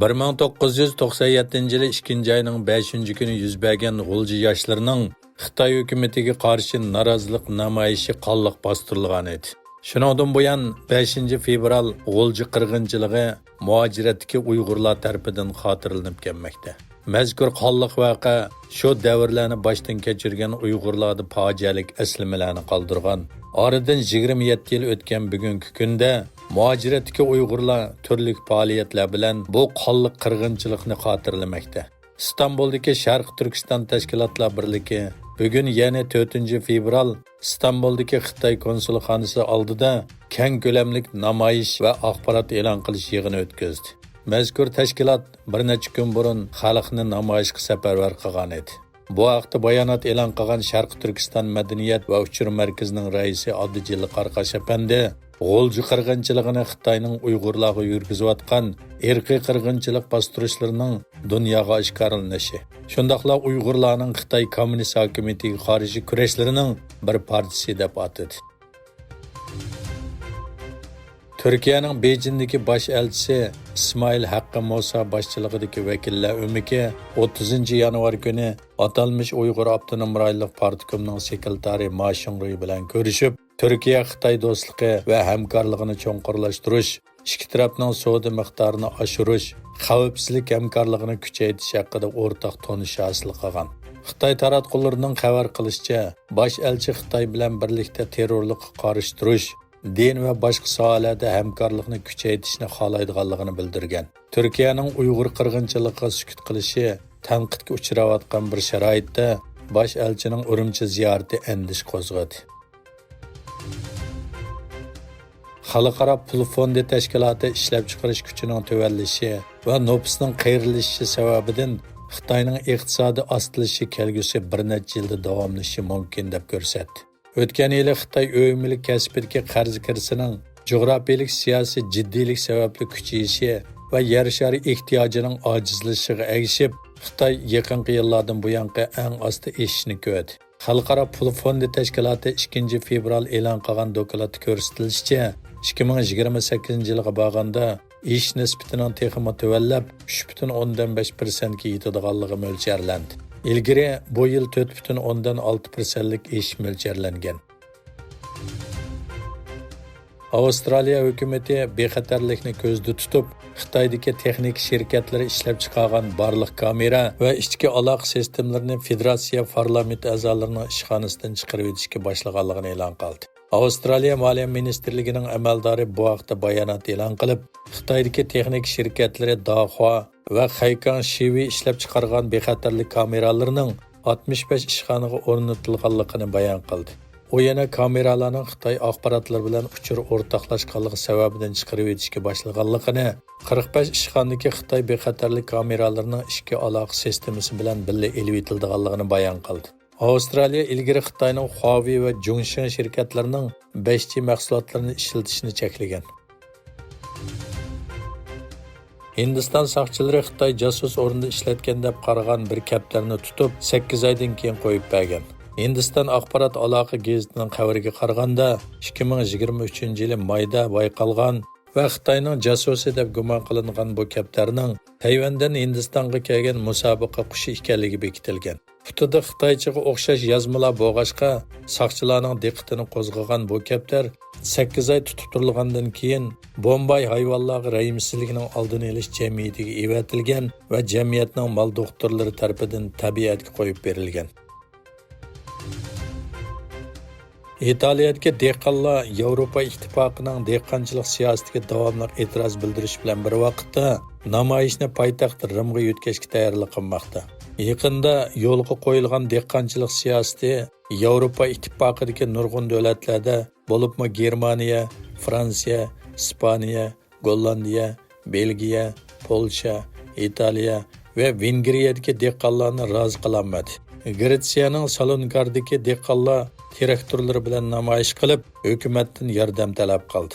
1997 yılı 2. ayının 5. günü yüz bergen G'ulji yaşlarının Xitoy hukumatiga qarshi norozilik namoyishi qonliq bostirilgan edi. Shuningdan buyon 5 fevral G'ulji qirg'inchiligi muhojiratdagi Uyg'urlar tarafidan xotirlanib kelmoqda. Mazkur qonliq voqea shu davrlarni boshdan kechirgan Uyg'urlarning fojialik eslamalarni qoldirgan. Oradan 27 yil o'tgan bugungi kunda muhojiratdagi Uyg'urlar turli faoliyatlar bilan bu qonliq qirg'inchilikni xotirlamoqda. İstanbul'daki Şarq Türkistan Təşkilatlar Birliği bugün yani 4 fevral İstanbul'daki Xitoy konsulxonasi oldida keng ko'lamlik namoyish va axborot e'lon qilish yig'ini o'tkazdi. Mazkur tashkilot bir necha kun burun xalqni namoyishga safarbar qilgan edi. Bu haqda bayonot e'lon qilgan Sharq Turkiston Madaniyat va uchur markazining raisi Abdujilli Qarqash apandi G'ulji qirg'inchiligini Xitoyning Uyg'urlarga yurgizayotgan irqiy qirg'inchilik bostirishlarining dunyoga oshkorlanishi, shundaqla Uyg'urlarning Xitoy kommunist hokimiyatiga qarshi kurashlarining bir partiyasi deb atadi. Turkiyaning Bejindagi bosh elchisi İsmail Haqqi Musa boshchiligidagi vakillar o'miki 30 yanvar kuni atalmış Uyg'ur Avtonom rayonlik partikomining sekretari Ma Shungrui bilan ko'rishib, Turkiya Xitoy do'stligi va hamkorligini cho'nqurlashtirish, ikki tarafning savdo miqdorini oshirish, xavfsizlik hamkorligini kuchaytirish haqida o'rtaq tonish hosil qilgan. Xitoy taratqullarining xabar qilishicha, bosh elchi Xitoy bilan birlikda terrorlikqa qarshi turish, din va boshqa sohalarda hamkorlikni kuchaytirishni xohlaydiganligini bildirgan. Turkiyaning Uyg'ur qirg'inchiligiga sukut qilishi tanqidga uchrayotgan bir sharoitda bosh elchining Urumchi ziyorati andish qo'zg'adi. Xalqaro pul fondi tashkiloti ishlab chiqarish kuchining tuvallishi va nopusning qayrilishishi sababidan Xitoyning iqtisodiy ostilishi kelgusi bir necha yilda davomlashi mumkin deb ko'rsatdi. O'tgan yili Xitoy o'yimlik kasbidagi qarz kirisining jug'rafiyalik siyosiy jiddiylik sababli kuchayishi va yer shari ehtiyojining ojizlashiga ergishib, Xitoy yaqinqi yillardan buyongi eng osti eshishni ko'rdi. Xalqaro pul fondi tashkiloti 2 fevral e'lon qilgan dokladda ko'rsatilishicha, 2028 yilga borganda ish nisbatining texmi tuvallab 3,5% ga yetadiganligi mo'ljallanadi. İlgari bu yil 4,6%lik ish mo'ljallangan. Avstraliya hukumati bexatarlikni ko'zda tutib, Xitoydagi texnik shirkatlari ishlab chiqargan barliq kamera va ichki aloqa sistemlarini federatsiya parlament a'zolarining ishxonasidan chiqarib etishga boshlaganligini e'lon qildi. Avstraliya Moliya ministrligining amaldori bu haqda bayonot e'lon qilib, Xitoydagi texnik shirkatlari Dahua va Haikang Shiwi ishlab chiqargan bexatarlik kameralarining 65 ishxonaga o'rnatilganligini bayon qildi. O yana kameralarning Xitoy axborotlar bilan uchur o'rtoqlashganligi sababidan chiqarib etishga boshlaganligini, 45 ishxonadagi Xitoy bexatarlik kameralarining ishki aloqa sistemasi bilan birga elib etilganligini bayon qildi. Avstraliya ilgari Xitoyning Huawei va Zhongxin shirkatlarining 5G mahsulotlarini ishlatishni cheklagan. Hindiston soqchilari Xitoy jasus o'rnida ishlatgan deb qaragan bir kaptarni tutib 8 oydan keyin qo'yib bergan. Hindiston axborot aloqa gazetining xabariga qaraganda 2023 yili mayda bayqalgan va Xitoyning jasusi deb gumon qilingan bu kaptarning Tayvandan Hindistonga kelgan musobaqa qushi ekanligi bekitilgan. Putida Xitoychaga o'xshash yozmalar bo'lg'ashqa soqchilarning diqqatini qo'zg'agan bu kaptar 8 oy tutib turilgandan keyin Bombay hayvonlar rayimsizligining oldini olish jamiyatiga evatilgan va jamiyatning mol doktorlari tomonidan tabiatga qo'yib berilgan. İtaliyadagi dehqonlar Yevropa ittifoqining dehqonchilik siyosatiga davomli e'tiroz bildirish bilan bir vaqtda namoyishni poytaxt Rimga yetkazishga tayyorlik qilmoqda. Yaqinda yo'lga qo'yilgan dehqonchilik siyosati Yevropa ittifoqidagi nurg'un davlatlarda, bo'libmi Germaniya, Fransiya, Ispaniya, Gollandiya, Belgiya, Polsha, Italiya va Vengriyadagi dehqonlarni rozi qilolmadi. Gretsiyaning Saloninkardagi dehqonlar traktorlari bilan namoyish qilib, hukumatdan yordam talab qildi.